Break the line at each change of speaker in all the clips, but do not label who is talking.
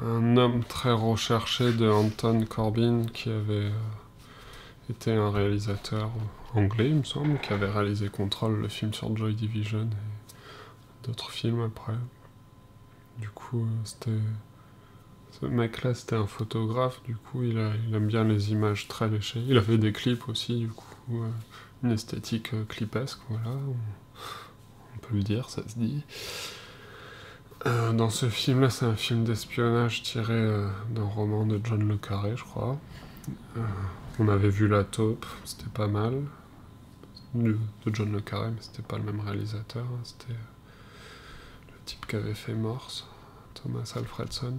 Un homme très recherché de Anton Corbijn, qui avait été un réalisateur anglais, il me semble, qui avait réalisé Control, le film sur Joy Division, et d'autres films après. Du coup, ce mec-là, c'était un photographe, du coup, il aime bien les images très léchées. Il a fait des clips aussi, du coup, une esthétique clipesque, voilà, on peut le dire, ça se dit. Dans ce film-là, c'est un film d'espionnage tiré d'un roman de John le Carré, je crois. On avait vu La Taupe, c'était pas mal, de John le Carré, mais c'était pas le même réalisateur, hein, c'était le type qui avait fait Morse, Thomas Alfredson.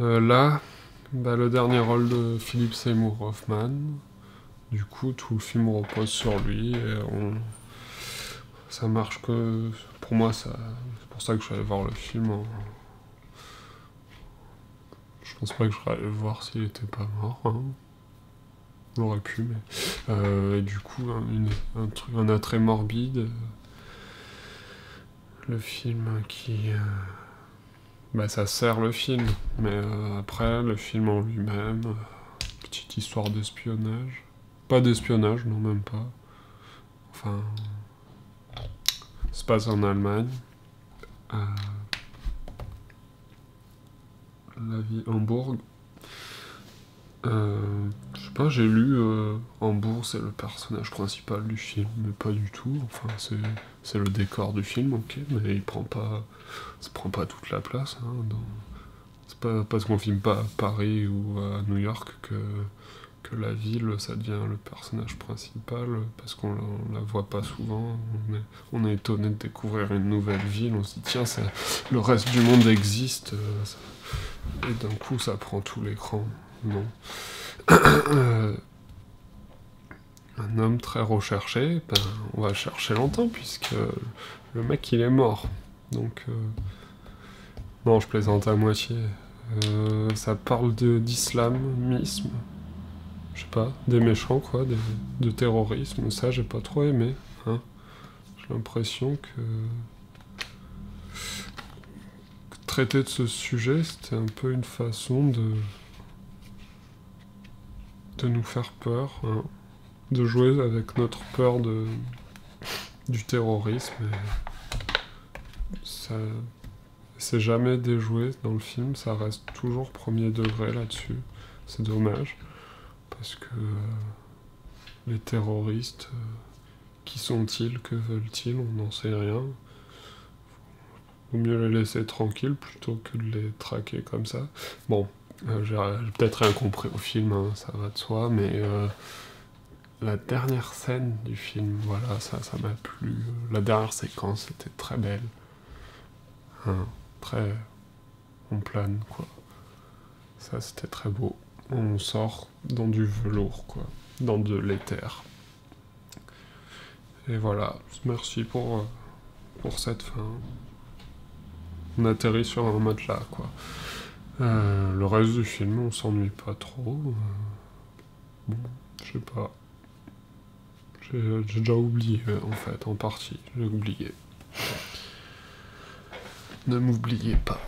Là, le dernier rôle de Philip Seymour Hoffman, du coup, tout le film repose sur lui, et ça marche que... Pour moi, c'est pour ça que je suis allé voir le film. Je pense pas que je serais allé le voir s'il était pas mort. Hein. J'aurais pu, mais... et du coup, un attrait morbide. Le film qui... ça sert le film, mais après, le film en lui-même, petite histoire d'espionnage. Pas d'espionnage, non, même pas. Enfin... Ça se passe en Allemagne. La vie Hambourg. Je sais pas, j'ai lu Hambourg, c'est le personnage principal du film, mais pas du tout. Enfin, c'est le décor du film, ok, mais ça prend pas toute la place. Hein, c'est pas parce qu'on filme pas à Paris ou à New York que la ville, ça devient le personnage principal, parce qu'on la voit pas souvent. On est étonné de découvrir une nouvelle ville, on se dit tiens, le reste du monde existe, et d'un coup ça prend tout l'écran. Non. Un homme très recherché, on va chercher longtemps, puisque le mec il est mort. Donc, non, je plaisante à moitié. Ça parle d'islamisme, je sais pas, des méchants quoi, de terrorisme, ça j'ai pas trop aimé. Hein. J'ai l'impression que traiter de ce sujet, c'était un peu une façon de nous faire peur, hein. De jouer avec notre peur du terrorisme. Ça, c'est jamais déjoué dans le film, ça reste toujours premier degré là-dessus. C'est dommage, parce que les terroristes, qui sont-ils, que veulent-ils, on n'en sait rien. Vaut mieux les laisser tranquilles plutôt que de les traquer comme ça. Bon, j'ai peut-être rien compris au film, hein, ça va de soi, mais la dernière scène du film, voilà, ça m'a plu. La dernière séquence était très belle. Hein, très... on plane, quoi. Ça, c'était très beau. On sort dans du velours, quoi. Dans de l'éther. Et voilà, merci pour cette fin. On atterrit sur un matelas, quoi. Le reste du film, on s'ennuie pas trop. Bon, je sais pas. J'ai déjà oublié, en fait, en partie. J'ai oublié. Ne m'oubliez pas.